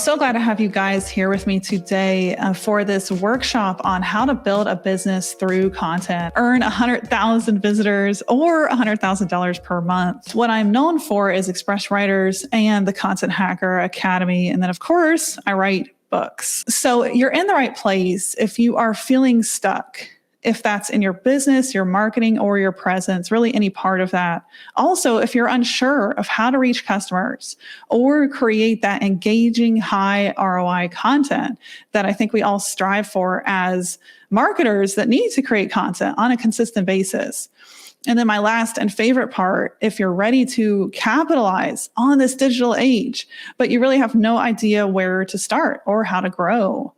So glad to have you guys here with me today for this workshop on how to build a business through content, earn 100,000 visitors or $100,000 per month. What I'm known for is Express Writers and the Content Hacker Academy. And then, of course, I write books. So you're in the right place if you are feeling stuck. If that's in your business, your marketing, or your presence, really any part of that. Also, if you're unsure of how to reach customers or create that engaging high ROI content that I think we all strive for as marketers that need to create content on a consistent basis. And then my last and favorite part, if you're ready to capitalize on this digital age, but you really have no idea where to start or how to grow.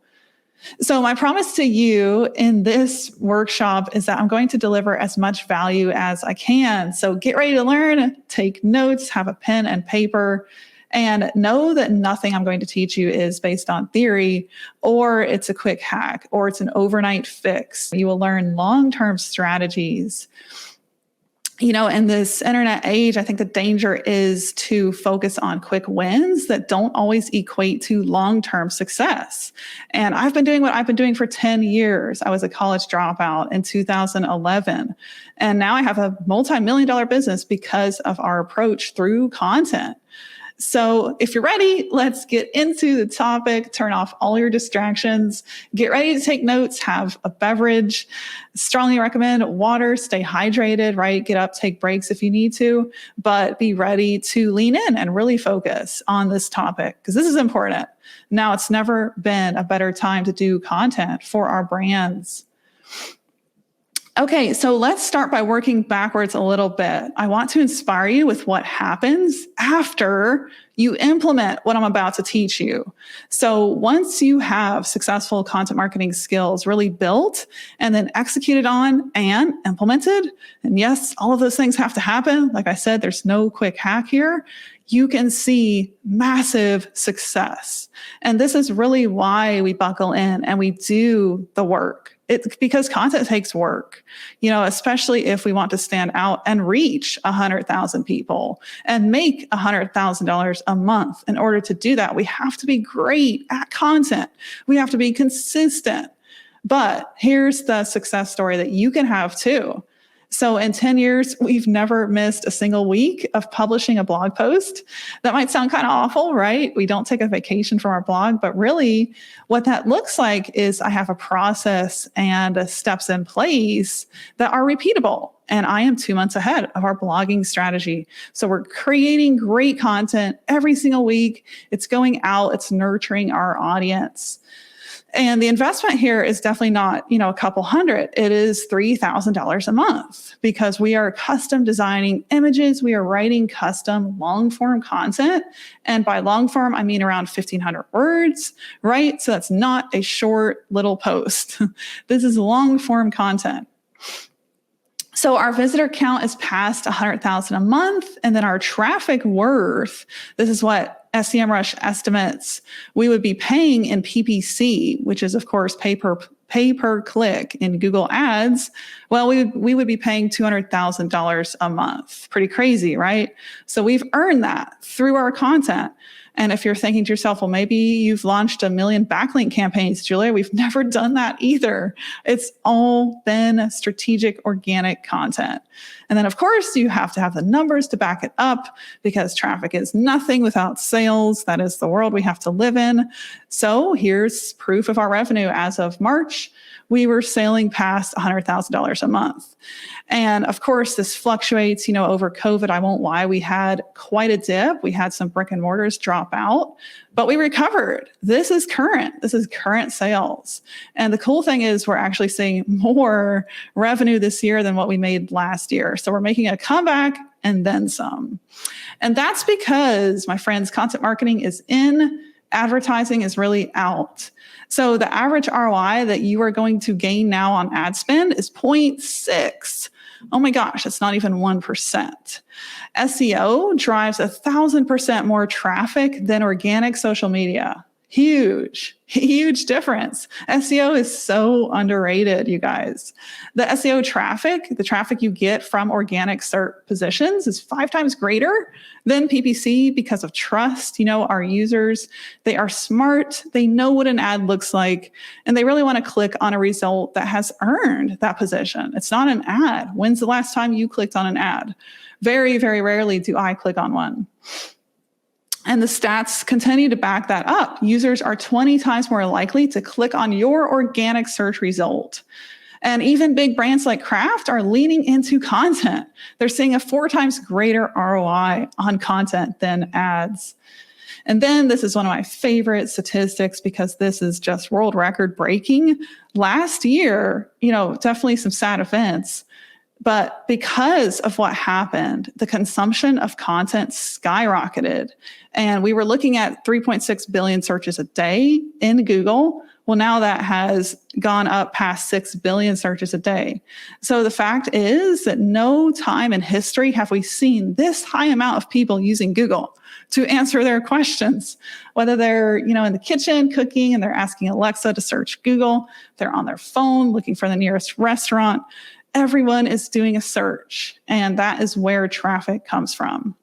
So my promise to you in this workshop is that I'm going to deliver as much value as I can. So get ready to learn, take notes, have a pen and paper, and know that nothing I'm going to teach you is based on theory, or it's a quick hack, or it's an overnight fix. You will learn long-term strategies. You know, in this internet age, I think the danger is to focus on quick wins that don't always equate to long-term success. And I've been doing what I've been doing for 10 years. I was a college dropout in 2011. And now I have a multi-million-dollar business because of our approach through content. So if you're ready, let's get into the topic, turn off all your distractions, get ready to take notes, have a beverage. Strongly recommend water, stay hydrated, right? Get up, take breaks if you need to, but be ready to lean in and really focus on this topic because this is important. Now, it's never been a better time to do content for our brands. Okay, so let's start by working backwards a little bit. I want to inspire you with what happens after you implement what I'm about to teach you. So once you have successful content marketing skills really built and then executed on and implemented, and yes, all of those things have to happen. Like I said, there's no quick hack here. You can see massive success. And this is really why we buckle in and we do the work. It's because content takes work, you know, especially if we want to stand out and reach 100,000 people and make $100,000 a month. In order to do that, we have to be great at content. We have to be consistent. But here's the success story that you can have too. So in 10 years, we've never missed a single week of publishing a blog post. That might sound kind of awful, right? We don't take a vacation from our blog, but really what that looks like is I have a process and steps in place that are repeatable. And I am 2 months ahead of our blogging strategy. So we're creating great content every single week. It's going out, it's nurturing our audience. And the investment here is definitely not, a couple hundred. It is $3,000 a month because we are custom designing images. We are writing custom long form content. And by long form, I mean around 1,500 words, right? So that's not a short little post. This is long form content. So our visitor count is past 100,000 a month. And then our traffic worth, this is what SEMrush estimates we would be paying in PPC, which is, of course, pay per click in Google Ads. Well, we would be paying $200,000 a month. Pretty crazy, right? So we've earned that through our content. And if you're thinking to yourself, well, maybe you've launched 1 million backlink campaigns, Julia, we've never done that either. It's all been strategic, organic content. And then, of course, you have to have the numbers to back it up because traffic is nothing without sales. That is the world we have to live in. So here's proof of our revenue. As of March, we were sailing past $100,000 a month. And of course, this fluctuates, over COVID. I won't lie. We had quite a dip. We had some brick and mortars drop out, but we recovered. This is current. This is current sales. And the cool thing is we're actually seeing more revenue this year than what we made last year. So we're making a comeback and then some. And that's because, my friends, content marketing is in, advertising is really out. So the average ROI that you are going to gain now on ad spend is 0.6. Oh my gosh, it's not even 1%. SEO drives 1,000% more traffic than organic social media. Huge difference. SEO is so underrated, you guys. The SEO traffic, the traffic you get from organic SERP positions is 5 times greater than PPC because of trust. Our users, they are smart. They know what an ad looks like, and they really want to click on a result that has earned that position. It's not an ad. When's the last time you clicked on an ad? Very, very rarely do I click on one. And the stats continue to back that up. Users are 20 times more likely to click on your organic search result. And even big brands like Kraft are leaning into content. They're seeing a 4 times greater ROI on content than ads. And then this is one of my favorite statistics because this is just world record breaking. Last year, definitely some sad events. But because of what happened, the consumption of content skyrocketed. And we were looking at 3.6 billion searches a day in Google. Well, now that has gone up past 6 billion searches a day. So the fact is that no time in history have we seen this high amount of people using Google to answer their questions, whether they're, in the kitchen cooking and they're asking Alexa to search Google, they're on their phone looking for the nearest restaurant. Everyone is doing a search, and that is where traffic comes from.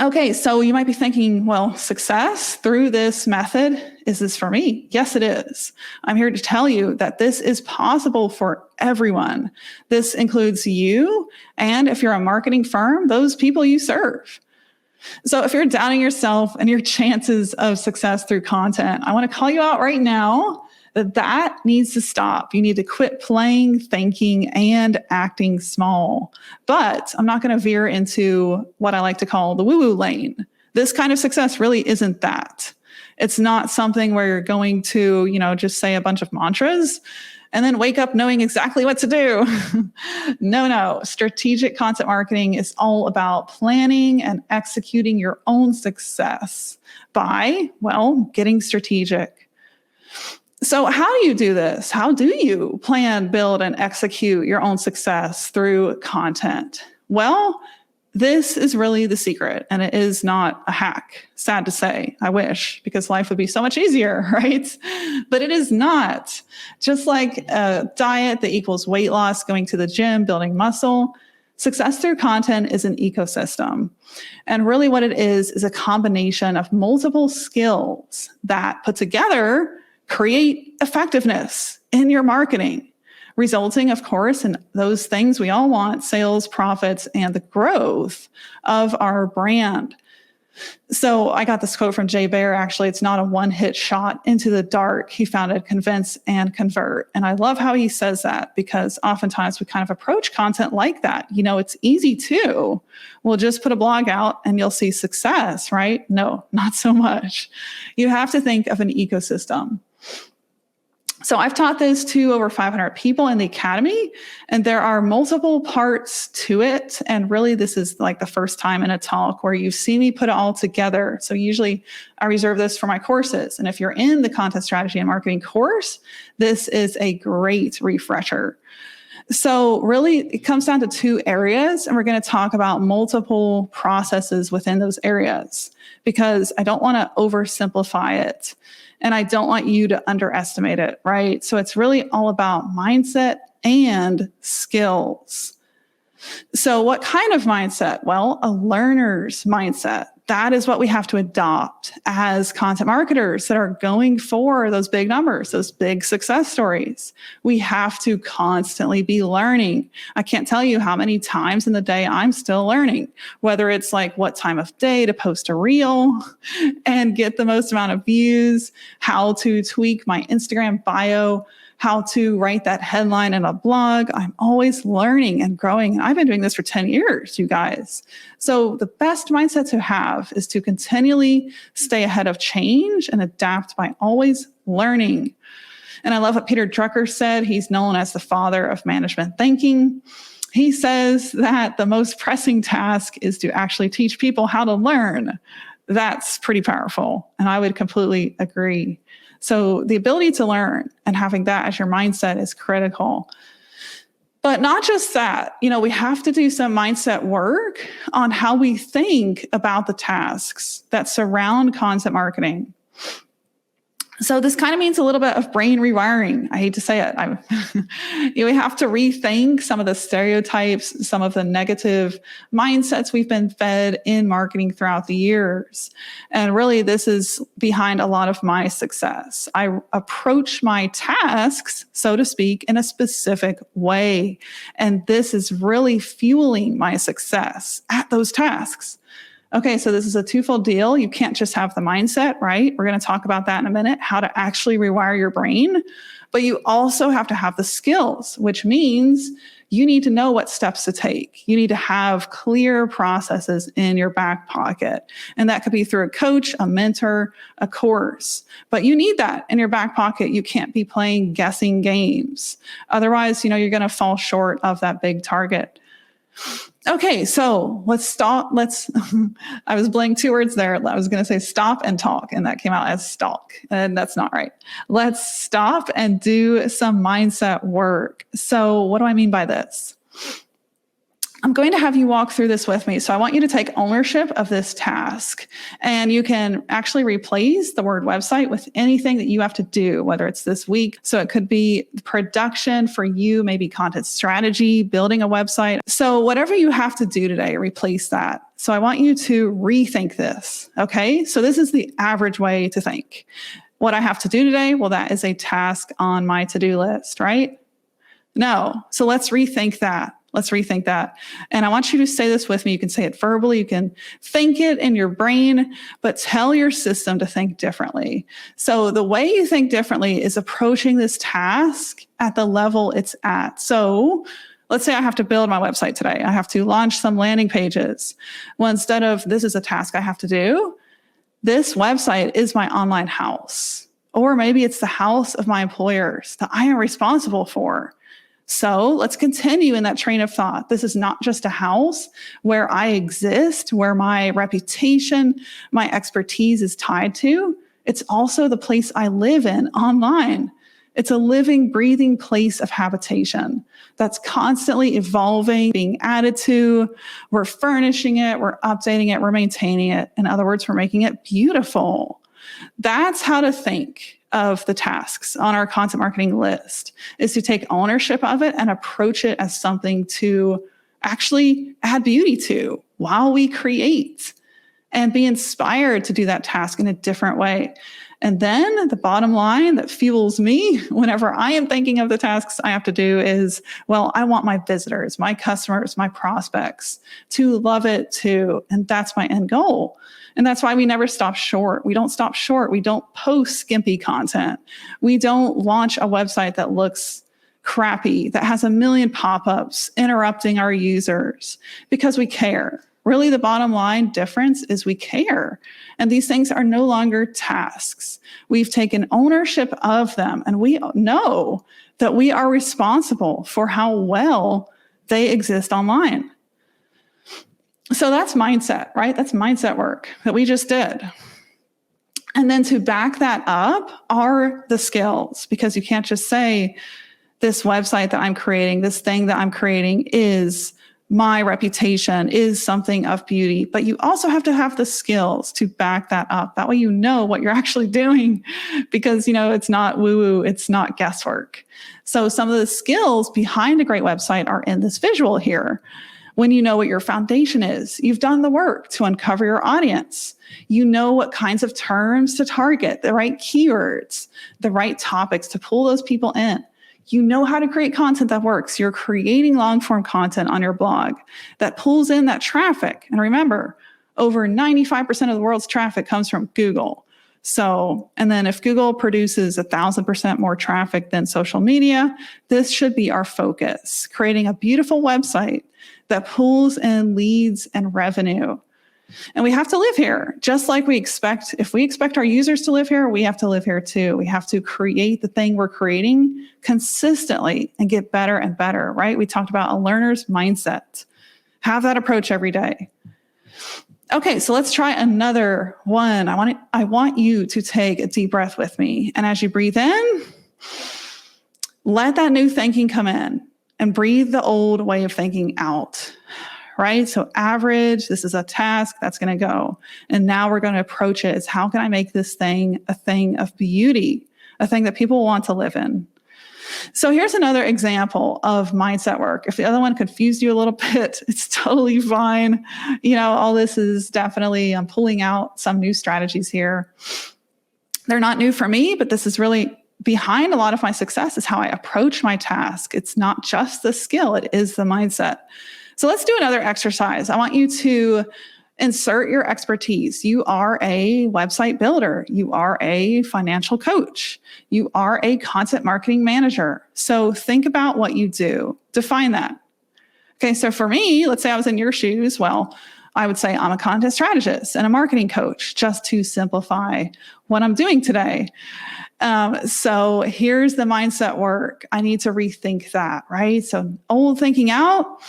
Okay, so you might be thinking, well, success through this method, is this for me? Yes, it is. I'm here to tell you that this is possible for everyone. This includes you, and if you're a marketing firm, those people you serve. So if you're doubting yourself and your chances of success through content, I want to call you out right now that needs to stop. You need to quit playing, thinking, and acting small. But I'm not going to veer into what I like to call the woo-woo lane. This kind of success really isn't that. It's not something where you're going to, just say a bunch of mantras and then wake up knowing exactly what to do. No. Strategic content marketing is all about planning and executing your own success by, getting strategic. So how do you do this? How do you plan, build, and execute your own success through content? Well, this is really the secret, and it is not a hack. Sad to say, I wish, because life would be so much easier, right? But it is not. Just like a diet that equals weight loss, going to the gym, building muscle, success through content is an ecosystem. And really what it is a combination of multiple skills that put together create effectiveness in your marketing, resulting, of course, in those things we all want: sales, profits, and the growth of our brand. So I got this quote from Jay Baer. Actually, it's not a one-hit shot into the dark. He founded Convince and Convert. And I love how he says that, because oftentimes we kind of approach content like that. It's easy too. We'll just put a blog out and you'll see success, right? No, not so much. You have to think of an ecosystem. So I've taught this to over 500 people in the academy, and there are multiple parts to it. And really, this is like the first time in a talk where you see me put it all together. So usually I reserve this for my courses. And if you're in the content strategy and marketing course, this is a great refresher. So really, it comes down to 2 areas, and we're going to talk about multiple processes within those areas, because I don't want to oversimplify it. And I don't want you to underestimate it, right? So it's really all about mindset and skills. So what kind of mindset? Well, a learner's mindset. That is what we have to adopt as content marketers that are going for those big numbers, those big success stories. We have to constantly be learning. I can't tell you how many times in the day I'm still learning, whether it's like what time of day to post a reel and get the most amount of views, how to tweak my Instagram bio, how to write that headline in a blog. I'm always learning and growing. And I've been doing this for 10 years, you guys. So the best mindset to have is to continually stay ahead of change and adapt by always learning. And I love what Peter Drucker said. He's known as the father of management thinking. He says that the most pressing task is to actually teach people how to learn. That's pretty powerful. And I would completely agree. So the ability to learn and having that as your mindset is critical. But not just that, we have to do some mindset work on how we think about the tasks that surround content marketing. So this kind of means a little bit of brain rewiring. I hate to say it. We have to rethink some of the stereotypes, some of the negative mindsets we've been fed in marketing throughout the years. And really, this is behind a lot of my success. I approach my tasks, so to speak, in a specific way. And this is really fueling my success at those tasks. Okay, so this is a twofold deal. You can't just have the mindset, right? We're going to talk about that in a minute, how to actually rewire your brain. But you also have to have the skills, which means you need to know what steps to take. You need to have clear processes in your back pocket. And that could be through a coach, a mentor, a course. But you need that in your back pocket. You can't be playing guessing games. Otherwise, you're going to fall short of that big target. Okay, so let's stop. I was blanking 2 words there. I was going to say stop and talk, and that came out as stalk, and that's not right. Let's stop and do some mindset work. So what do I mean by this? I'm going to have you walk through this with me. So I want you to take ownership of this task, and you can actually replace the word website with anything that you have to do, whether it's this week. So it could be production for you, maybe content strategy, building a website. So whatever you have to do today, replace that. So I want you to rethink this. Okay. So this is the average way to think. What I have to do today, well, that is a task on my to-do list, right? No. So let's rethink that. Let's rethink that. And I want you to say this with me. You can say it verbally. You can think it in your brain, but tell your system to think differently. So the way you think differently is approaching this task at the level it's at. So let's say I have to build my website today. I have to launch some landing pages. Well, instead of this is a task I have to do, this website is my online house. Or maybe it's the house of my employers that I am responsible for. So let's continue in that train of thought. This is not just a house where I exist, where my reputation, my expertise is tied to. It's also the place I live in online. It's a living, breathing place of habitation that's constantly evolving, being added to. We're furnishing it, we're updating it, we're maintaining it. In other words, we're making it beautiful. That's how to think of the tasks on our content marketing list, is to take ownership of it and approach it as something to actually add beauty to while we create, and be inspired to do that task in a different way. And then the bottom line that fuels me whenever I am thinking of the tasks I have to do is, well, I want my visitors, my customers, my prospects to love it too. And that's my end goal. And that's why we never stop short. We don't stop short. We don't post skimpy content. We don't launch a website that looks crappy, that has a million pop-ups interrupting our users, because we care. Really, the bottom line difference is we care. And these things are no longer tasks. We've taken ownership of them, and we know that we are responsible for how well they exist online. So that's mindset, right? That's mindset work that we just did. And then to back that up are the skills, because you can't just say this website that I'm creating, this thing that I'm creating is my reputation, is something of beauty, but you also have to have the skills to back that up. That way you know what you're actually doing, because it's not woo-woo, it's not guesswork. So some of the skills behind a great website are in this visual here. When you know what your foundation is, you've done the work to uncover your audience. You know what kinds of terms to target, the right keywords, the right topics to pull those people in. You know how to create content that works. You're creating long-form content on your blog that pulls in that traffic. And remember, over 95% of the world's traffic comes from Google. So, and then if Google produces 1,000% more traffic than social media, this should be our focus, creating a beautiful website that pulls in leads and revenue. And we have to live here, just like if we expect our users to live here, we have to live here too. We have to create the thing we're creating consistently and get better and better, right? We talked about a learner's mindset. Have that approach every day. Okay, so let's try another one. I want you to take a deep breath with me. And as you breathe in, let that new thinking come in. and breathe the old way of thinking out, right? So average, this is a task that's going to go. And now we're going to approach it as, how can I make this thing a thing of beauty, a thing that people want to live in? So here's another example of mindset work. If the other one confused you a little bit, it's totally fine. All this is definitely, I'm pulling out some new strategies here. They're not new for me, but this is really behind a lot of my success, is how I approach my task. It's not just the skill, it is the mindset. So let's do another exercise. I want you to insert your expertise. You are a website builder. You are a financial coach. You are a content marketing manager. So think about what you do. Define that. Okay, so for me, let's say I was in your shoes. Well, I would say I'm a content strategist and a marketing coach, just to simplify what I'm doing today. So here's the mindset work. I need to rethink that, right? So old thinking out.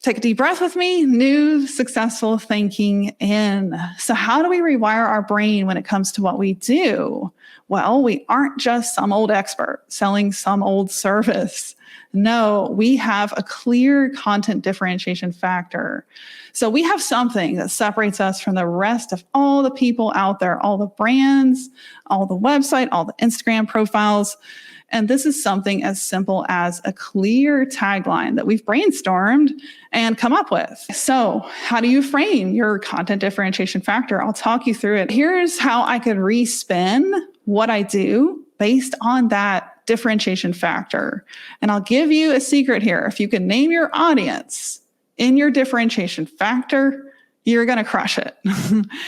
Take a deep breath with me. New successful thinking in. So how do we rewire our brain when it comes to what we do? Well, we aren't just some old expert selling some old service. No, we have a clear content differentiation factor. So we have something that separates us from the rest of all the people out there, all the brands, all the website, all the Instagram profiles. And this is something as simple as a clear tagline that we've brainstormed and come up with. So how do you frame your content differentiation factor? I'll talk you through it. Here's how I could respin what I do based on that differentiation factor. And I'll give you a secret here. If you can name your audience in your differentiation factor, you're going to crush it.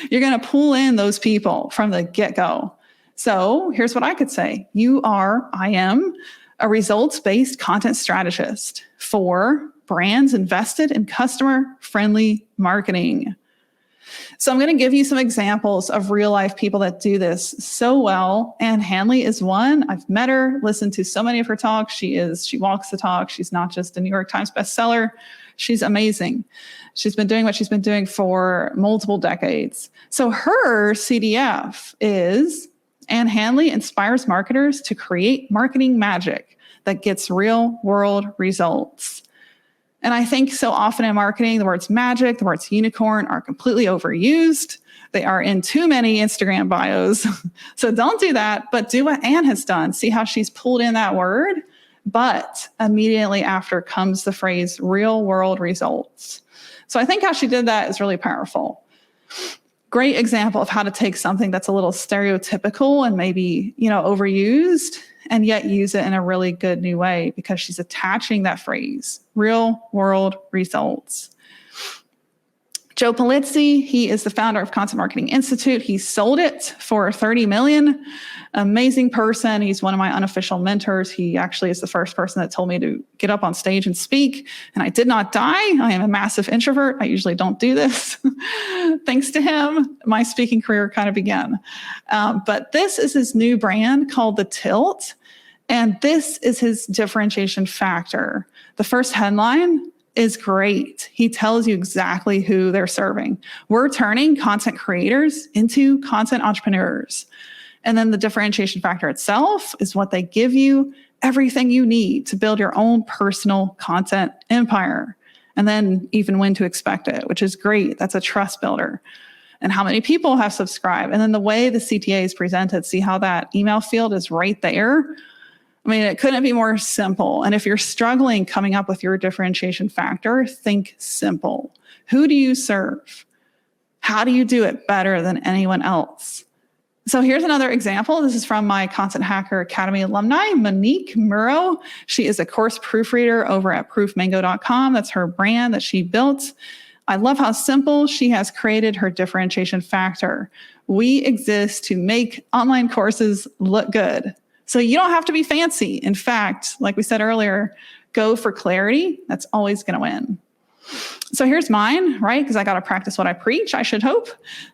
You're going to pull in those people from the get-go. So here's what I could say. I am a results-based content strategist for brands invested in customer-friendly marketing. So I'm going to give you some examples of real-life people that do this so well. Anne Hanley is one. I've met her, listened to so many of her talks. She walks the talk. She's not just a New York Times bestseller. She's amazing. She's been doing what she's been doing for multiple decades. So her CDF is: Anne Hanley inspires marketers to create marketing magic that gets real-world results. And I think so often in marketing, the words magic, the words unicorn are completely overused. They are in too many Instagram bios. So don't do that, but do what Anne has done. See how she's pulled in that word, but immediately after comes the phrase real-world results. So I think how she did that is really powerful. Great example of how to take something that's a little stereotypical and maybe, overused, and yet use it in a really good new way, because she's attaching that phrase, real world results. Joe Pulizzi, he is the founder of Content Marketing Institute. He sold it for $30 million. Amazing person. He's one of my unofficial mentors. He actually is the first person that told me to get up on stage and speak. And I did not die. I am a massive introvert. I usually don't do this. Thanks to him, my speaking career kind of began. But this is his new brand called The Tilt. And this is his differentiation factor. The first headline is great. He tells you exactly who they're serving. We're turning content creators into content entrepreneurs. And then the differentiation factor itself is what they give you, everything you need to build your own personal content empire. And then even when to expect it, which is great. That's a trust builder. And how many people have subscribed. And then the way the CTA is presented, see how that email field is right there? I mean, it couldn't be more simple. And if you're struggling coming up with your differentiation factor, think simple. Who do you serve? How do you do it better than anyone else? So here's another example. This is from my Content Hacker Academy alumni, Monique Murrow. She is a course proofreader over at proofmango.com. That's her brand that she built. I love how simple she has created her differentiation factor. We exist to make online courses look good. So you don't have to be fancy. In fact, like we said earlier, go for clarity. That's always going to win. So here's mine, right? Because I got to practice what I preach, I should hope.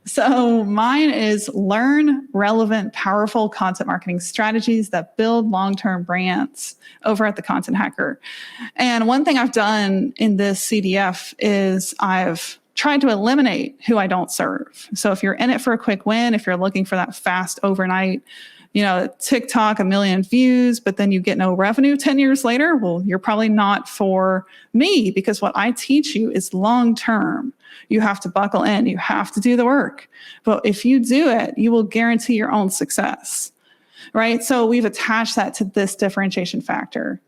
So mine is learn relevant, powerful content marketing strategies that build long-term brands over at the Content Hacker. And one thing I've done in this CDF is I've tried to eliminate who I don't serve. So if you're in it for a quick win, if you're looking for that fast overnight TikTok, 1 million views, but then you get no revenue 10 years later. Well, you're probably not for me, because what I teach you is long-term. You have to buckle in. You have to do the work. But if you do it, you will guarantee your own success, right? So we've attached that to this differentiation factor.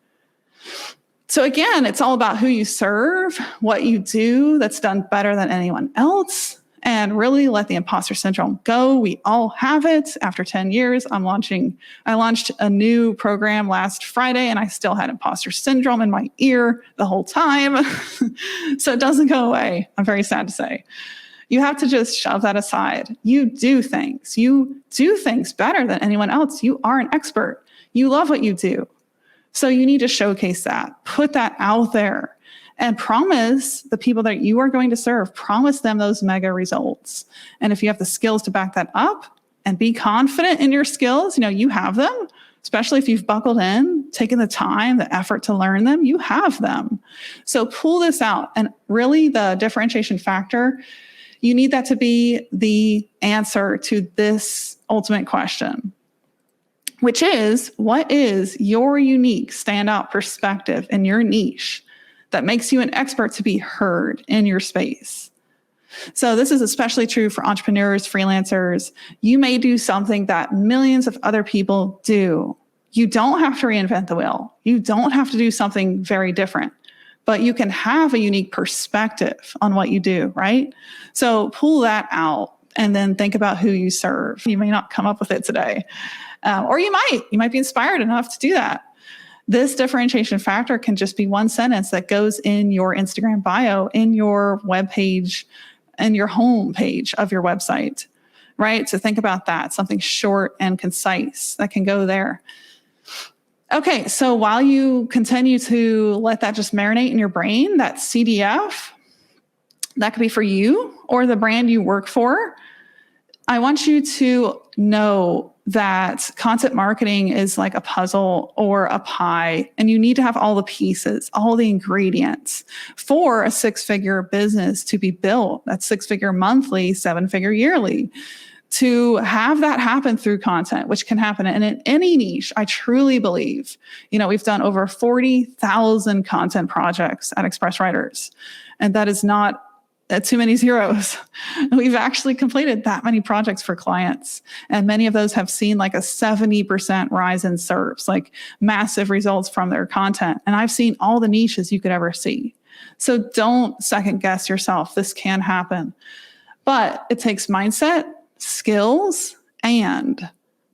So again, it's all about who you serve, what you do that's done better than anyone else, and really let the imposter syndrome go. We all have it. After 10 years, I launched a new program last Friday, and I still had imposter syndrome in my ear the whole time. So it doesn't go away. I'm very sad to say. You have to just shove that aside. You do things. You do things better than anyone else. You are an expert. You love what you do. So you need to showcase that, put that out there, and promise the people that you are going to serve, promise them those mega results. And if you have the skills to back that up and be confident in your skills, you have them, especially if you've buckled in, taken the time, the effort to learn them, you have them. So pull this out. And really the differentiation factor, you need that to be the answer to this ultimate question, which is, what is your unique standout perspective in your niche that makes you an expert to be heard in your space? So this is especially true for entrepreneurs, freelancers. You may do something that millions of other people do. You don't have to reinvent the wheel. You don't have to do something very different, but you can have a unique perspective on what you do, right? So pull that out and then think about who you serve. You may not come up with it today. Or you might be inspired enough to do that. This differentiation factor can just be one sentence that goes in your Instagram bio, in your web page, and your home page of your website, right? So think about that, something short and concise that can go there. Okay, so while you continue to let that just marinate in your brain, that CDF, that could be for you or the brand you work for. I want you to know that content marketing is like a puzzle or a pie, and you need to have all the pieces, all the ingredients for a 6-figure business to be built. That's 6-figure monthly, 7-figure yearly. To have that happen through content, which can happen in any niche, I truly believe. We've done over 40,000 content projects at Express Writers, and that is not too many zeros. We've actually completed that many projects for clients, and many of those have seen like a 70% rise in serves, like massive results from their content. And I've seen all the niches you could ever see. So don't second guess yourself. This can happen, but it takes mindset, skills, and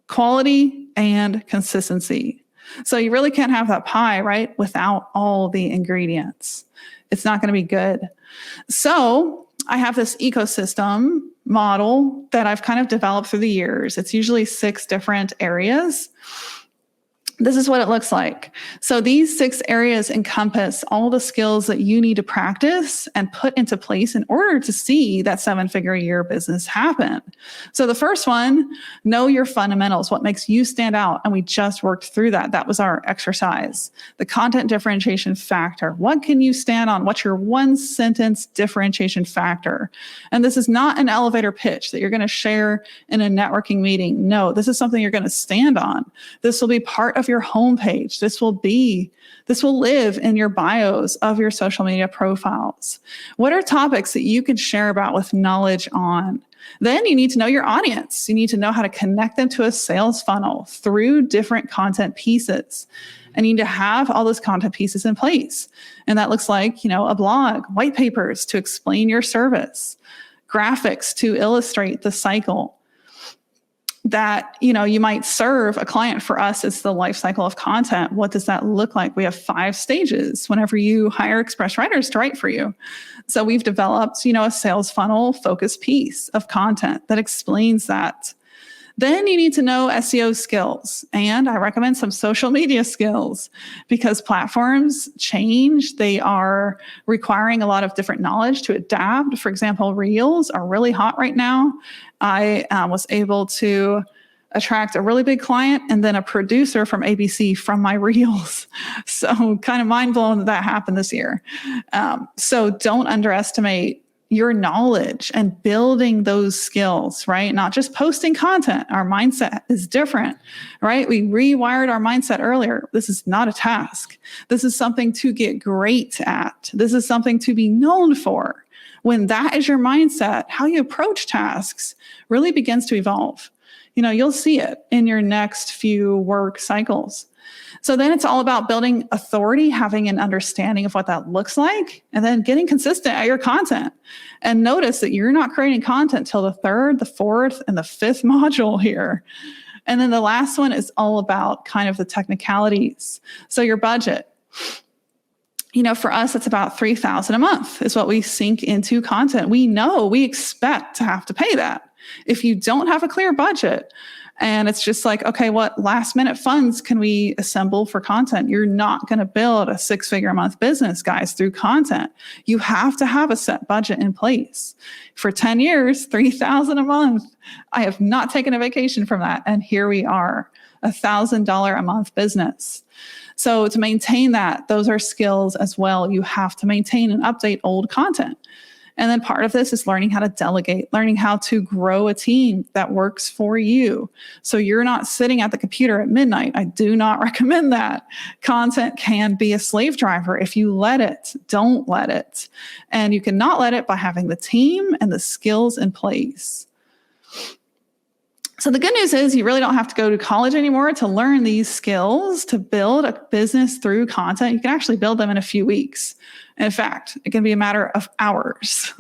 quality and consistency. So you really can't have that pie, right, without all the ingredients. It's not going to be good. So I have this ecosystem model that I've kind of developed through the years. It's usually 6 different areas. This is what it looks like. So these 6 areas encompass all the skills that you need to practice and put into place in order to see that 7-figure a year business happen. So the first one, know your fundamentals, what makes you stand out. And we just worked through that. That was our exercise. The content differentiation factor. What can you stand on? What's your 1-sentence differentiation factor? And this is not an elevator pitch that you're going to share in a networking meeting. No, this is something you're going to stand on. This will be part of your homepage. This will live in your bios of your social media profiles. What are topics that you can share about with knowledge on? Then you need to know your audience. You need to know how to connect them to a sales funnel through different content pieces. And you need to have all those content pieces in place. And that looks like, a blog, white papers to explain your service, graphics to illustrate the cycle. That, you might serve a client. For us, it's the life cycle of content. What does that look like? We have 5 stages whenever you hire Express Writers to write for you. So we've developed, a sales funnel focused piece of content that explains that. Then you need to know SEO skills, and I recommend some social media skills because platforms change. They are requiring a lot of different knowledge to adapt. For example, Reels are really hot right now. I was able to attract a really big client and then a producer from ABC from my Reels. So kind of mind blown that happened this year. So don't underestimate your knowledge and building those skills, right? Not just posting content. Our mindset is different, right? We rewired our mindset earlier. This is not a task. This is something to get great at. This is something to be known for. When that is your mindset, how you approach tasks really begins to evolve. You'll see it in your next few work cycles. So then it's all about building authority, having an understanding of what that looks like, and then getting consistent at your content. And notice that you're not creating content till the third, the fourth, and the fifth module here. And then the last one is all about kind of the technicalities. So your budget. For us, it's about $3,000 a month is what we sink into content. We know we expect to have to pay that. If you don't have a clear budget, and it's just like, okay, what last minute funds can we assemble for content? You're not going to build a 6-figure a month business, guys, through content. You have to have a set budget in place. For 10 years, $3,000 a month. I have not taken a vacation from that. And here we are, $1,000 a month business. So to maintain that, those are skills as well. You have to maintain and update old content. And then part of this is learning how to delegate, learning how to grow a team that works for you. So you're not sitting at the computer at midnight. I do not recommend that. Content can be a slave driver. If you let it, don't let it. And you cannot let it by having the team and the skills in place. So the good news is you really don't have to go to college anymore to learn these skills, to build a business through content. You can actually build them in a few weeks. In fact, it can be a matter of hours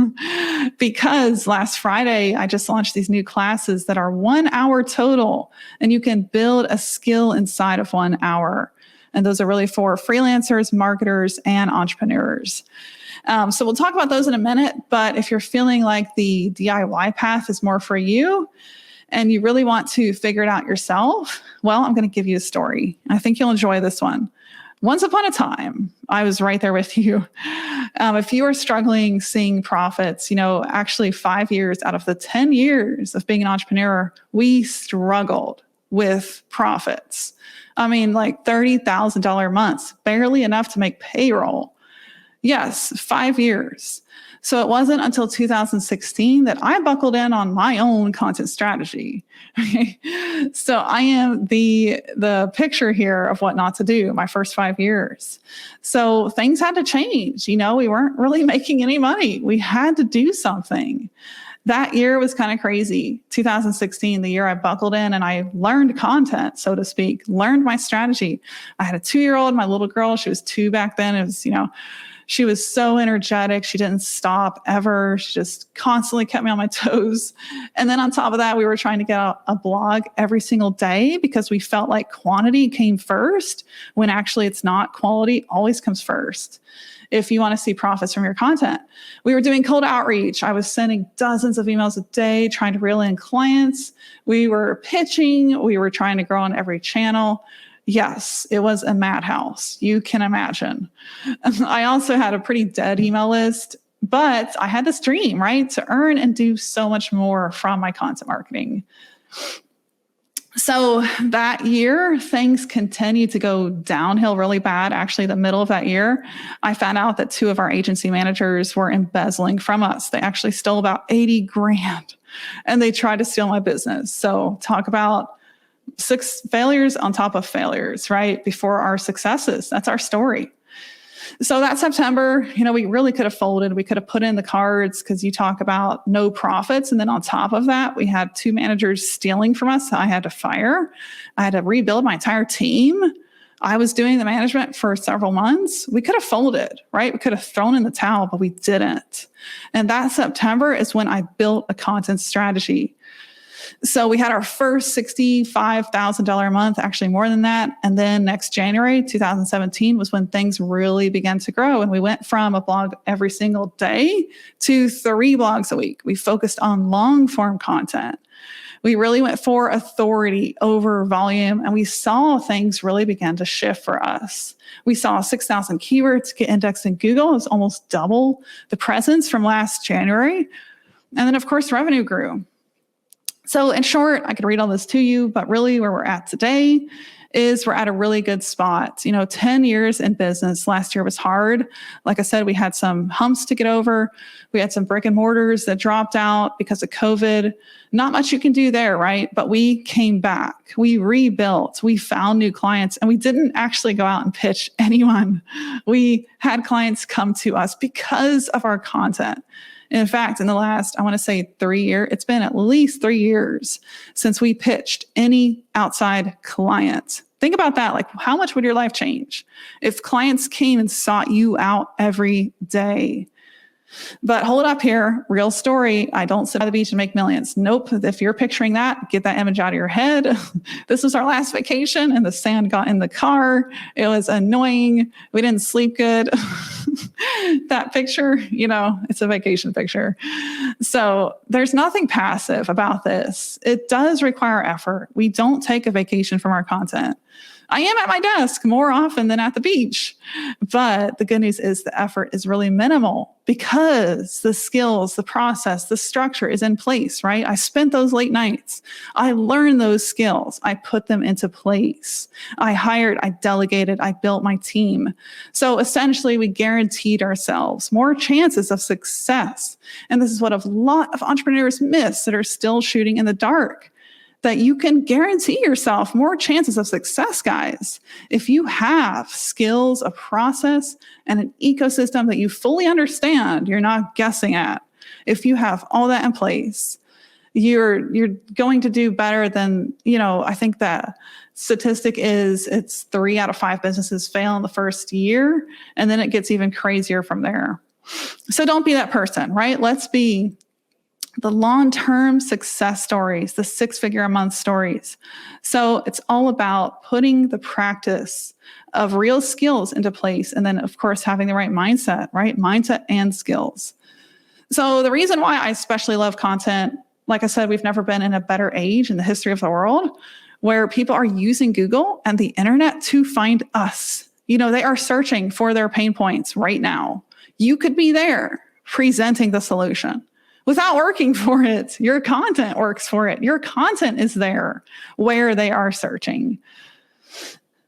because last Friday, I just launched these new classes that are 1 hour total, and you can build a skill inside of 1 hour. And those are really for freelancers, marketers, and entrepreneurs. So we'll talk about those in a minute. But if you're feeling like the DIY path is more for you, and you really want to figure it out yourself, well, I'm going to give you a story. I think you'll enjoy this one. Once upon a time, I was right there with you. If you are struggling seeing profits, actually 5 years out of the 10 years of being an entrepreneur, we struggled with profits. I mean, like $30,000 months, barely enough to make payroll. Yes, 5 years. So it wasn't until 2016 that I buckled in on my own content strategy. So I am the picture here of what not to do my first 5 years. So things had to change. We weren't really making any money. We had to do something. That year was kind of crazy. 2016, the year I buckled in and I learned content, so to speak, learned my strategy. I had a 2-year-old, my little girl, she was 2 back then. It was, she was so energetic. She didn't stop ever. She just constantly kept me on my toes. And then on top of that, we were trying to get out a blog every single day because we felt like quantity came first when actually it's not. Quality always comes first if you want to see profits from your content. We were doing cold outreach. I was sending dozens of emails a day, trying to reel in clients. We were pitching. We were trying to grow on every channel. Yes, it was a madhouse. You can imagine. I also had a pretty dead email list, but I had this dream, right? To earn and do so much more from my content marketing. So that year, things continued to go downhill really bad. Actually, the middle of that year, I found out that 2 of our agency managers were embezzling from us. They actually stole about 80 grand and they tried to steal my business. So talk about 6 failures on top of failures, right? Before our successes. That's our story. So that September, we really could have folded. We could have put in the cards because you talk about no profits. And then on top of that, we had 2 managers stealing from us. I had to fire. I had to rebuild my entire team. I was doing the management for several months. We could have folded, right? We could have thrown in the towel, but we didn't. And that September is when I built a content strategy. So we had our first $65,000 a month, actually more than that. And then next January, 2017 was when things really began to grow. And we went from a blog every single day to 3 blogs a week. We focused on long form content. We really went for authority over volume, and we saw things really begin to shift for us. We saw 6,000 keywords get indexed in Google. It was almost double the presence from last January. And then, of course, revenue grew. So in short, I could read all this to you, but really where we're at today is we're at a really good spot. 10 years in business. Last year was hard. Like I said, we had some humps to get over. We had some brick and mortars that dropped out because of COVID. Not much you can do there, right? But we came back. We rebuilt. We found new clients, and we didn't actually go out and pitch anyone. We had clients come to us because of our content. In fact, in the last, I want to say 3 years, it's been at least 3 years since we pitched any outside client. Think about that. Like, how much would your life change if clients came and sought you out every day? But hold up here, real story. I don't sit by the beach and make millions. Nope. If you're picturing that, get that image out of your head. This was our last vacation and the sand got in the car. It was annoying. We didn't sleep good. That picture, it's a vacation picture. So there's nothing passive about this. It does require effort. We don't take a vacation from our content. I am at my desk more often than at the beach. But the good news is the effort is really minimal because the skills, the process, the structure is in place, right? I spent those late nights. I learned those skills. I put them into place. I hired, I delegated, I built my team. So essentially, we guaranteed ourselves more chances of success. And this is what a lot of entrepreneurs miss that are still shooting in the dark. That you can guarantee yourself more chances of success, guys. If you have skills, a process, and an ecosystem that you fully understand, you're not guessing at. If you have all that in place, you're going to do better than, I think that statistic is it's 3 out of 5 businesses fail in the first year, and then it gets even crazier from there. So don't be that person, right? Let's be the long-term success stories, the 6-figure-a-month stories. So it's all about putting the practice of real skills into place. And then, of course, having the right mindset, right? Mindset and skills. So the reason why I especially love content, like I said, we've never been in a better age in the history of the world where people are using Google and the internet to find us. They are searching for their pain points right now. You could be there presenting the solution. Without working for it, your content works for it. Your content is there where they are searching.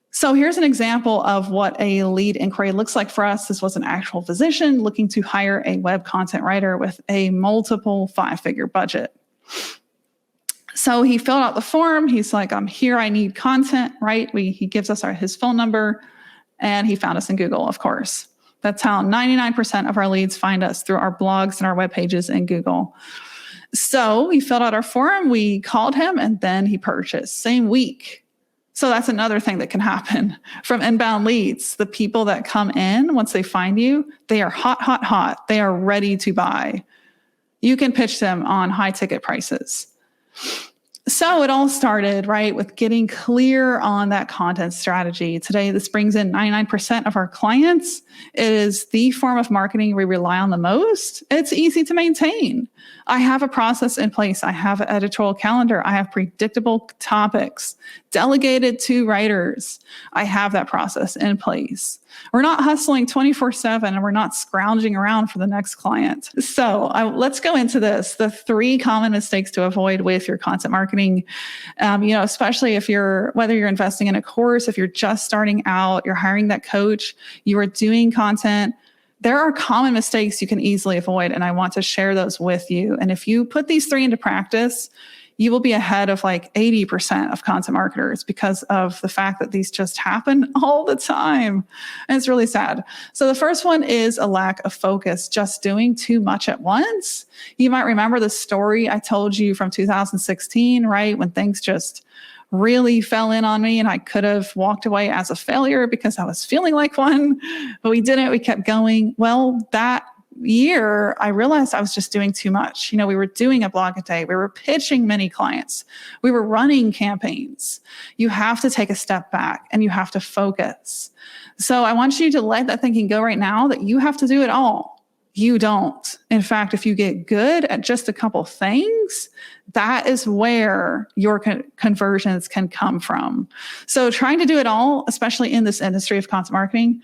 So here's an example of what a lead inquiry looks like for us. This was an actual physician looking to hire a web content writer with a multiple 5-figure budget. So he filled out the form. He's like, I'm here. I need content, right? He gives us his phone number, and he found us in Google, of course. That's how 99% of our leads find us, through our blogs and our web pages in Google. So he filled out our form, we called him, and then he purchased same week. So that's another thing that can happen from inbound leads. The people that come in, once they find you, they are hot, hot, hot. They are ready to buy. You can pitch them on high ticket prices. So it all started, right, with getting clear on that content strategy. Today, this brings in 99% of our clients. It is the form of marketing we rely on the most. It's easy to maintain. I have a process in place. I have an editorial calendar. I have predictable topics delegated to writers. I have that process in place. We're not hustling 24/7, and we're not scrounging around for the next client. So let's go into this. The 3 common mistakes to avoid with your content marketing, especially whether you're investing in a course, if you're just starting out, you're hiring that coach, you are doing content. There are common mistakes you can easily avoid, and I want to share those with you. And if you put these 3 into practice, you will be ahead of like 80% of content marketers because of the fact that these just happen all the time. And it's really sad. So the first one is a lack of focus, just doing too much at once. You might remember the story I told you from 2016, right? When things just really fell in on me and I could have walked away as a failure because I was feeling like one, but we didn't. We kept going. Well, that year, I realized I was just doing too much. We were doing a blog a day. We were pitching many clients. We were running campaigns. You have to take a step back and you have to focus. So I want you to let that thinking go right now that you have to do it all. You don't. In fact, if you get good at just a couple things, that is where your conversions can come from. So trying to do it all, especially in this industry of content marketing,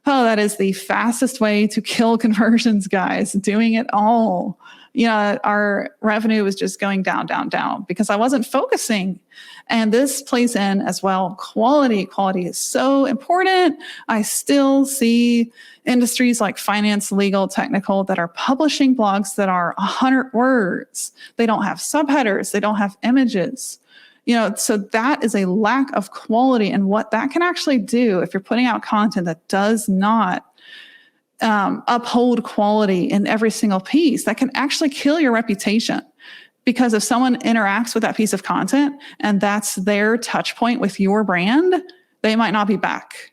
that is the fastest way to kill conversions, guys, doing it all. our revenue was just going down, down, down because I wasn't focusing. And this plays in as well. Quality is so important. I still see industries like finance, legal, technical that are publishing blogs that are 100 words. They don't have subheaders. They don't have images. So that is a lack of quality. And what that can actually do if you're putting out content that does not uphold quality in every single piece, that can actually kill your reputation. Because if someone interacts with that piece of content and that's their touch point with your brand, they might not be back.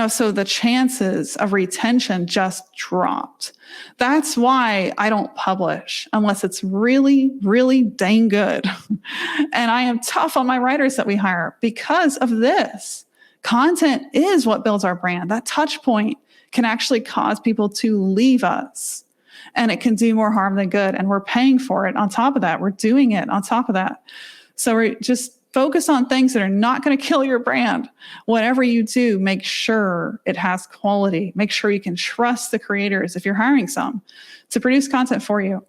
So the chances of retention just dropped. That's why I don't publish unless it's really, really dang good. And I am tough on my writers that we hire because of this. Content is what builds our brand. That touch point can actually cause people to leave us. And it can do more harm than good. And we're paying for it on top of that. We're doing it on top of that. So we just focus on things that are not going to kill your brand. Whatever you do, make sure it has quality. Make sure you can trust the creators, if you're hiring some, to produce content for you.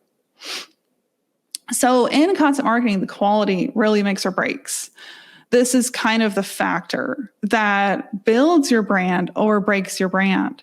So in content marketing, the quality really makes or breaks. This is kind of the factor that builds your brand or breaks your brand.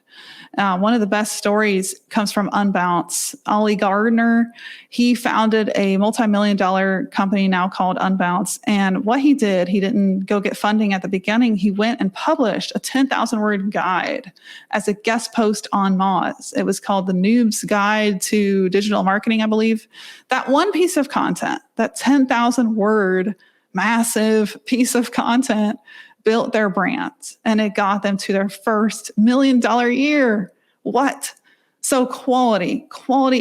One of the best stories comes from Unbounce. Ollie Gardner, he founded a multi-million-dollar company now called Unbounce. And what he did, he didn't go get funding at the beginning. He went and published a 10,000-word guide as a guest post on Moz. It was called The Noob's Guide to Digital Marketing, I believe. That one piece of content, that 10,000-word massive piece of content, built their brand, and it got them to their first $1 million year. What? So quality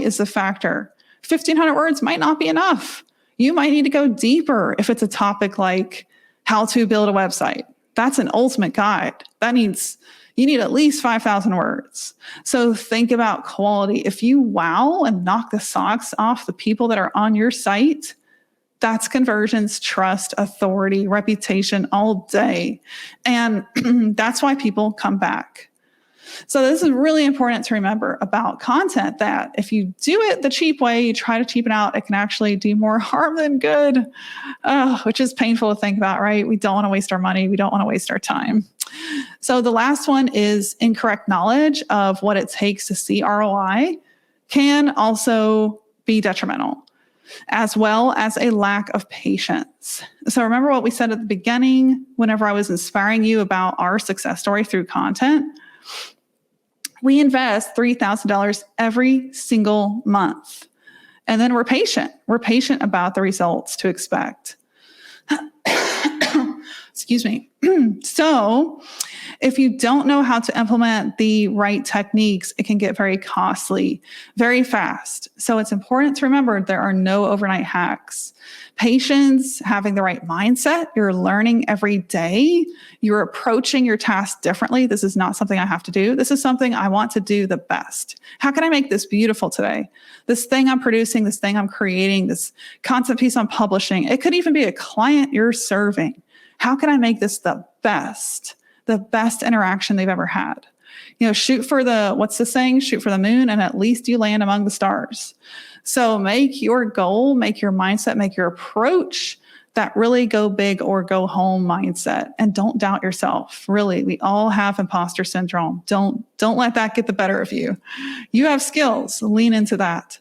is the factor. 1,500 words might not be enough. You might need to go deeper if it's a topic like how to build a website. That's an ultimate guide. That means you need at least 5,000 words. So think about quality. If you wow and knock the socks off the people that are on your site, that's conversions, trust, authority, reputation all day. And that's why people come back. So this is really important to remember about content, that if you do it the cheap way, you try to cheap it out, it can actually do more harm than good, which is painful to think about, right? We don't want to waste our money. We don't want to waste our time. So the last one is incorrect knowledge of what it takes to see ROI can also be detrimental, as well as a lack of patience. So remember what we said at the beginning, whenever I was inspiring you about our success story through content. We invest $3,000 every single month. And then we're patient. We're patient about the results to expect. Excuse me. So if you don't know how to implement the right techniques, it can get very costly, very fast. So it's important to remember there are no overnight hacks. Patience, having the right mindset, you're learning every day, you're approaching your task differently. This is not something I have to do. This is something I want to do the best. How can I make this beautiful today? This thing I'm producing, this thing I'm creating, this content piece I'm publishing, it could even be a client you're serving. How can I make this the best interaction they've ever had? Shoot for what's the saying? Shoot for the moon, and at least you land among the stars. So make your goal, make your mindset, make your approach that really go big or go home mindset. And don't doubt yourself. Really, we all have imposter syndrome. Don't let that get the better of you. You have skills. Lean into that.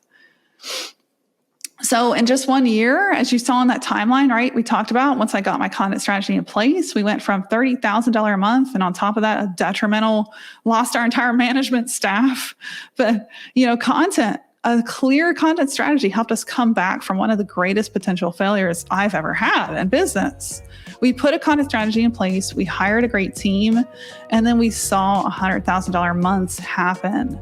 So in just 1 year, as you saw in that timeline, right, we talked about once I got my content strategy in place, we went from $30,000 a month. And on top of that, a detrimental, lost our entire management staff. But, content, a clear content strategy helped us come back from one of the greatest potential failures I've ever had in business. We put a content strategy in place, we hired a great team, and then we saw $100,000 months happen.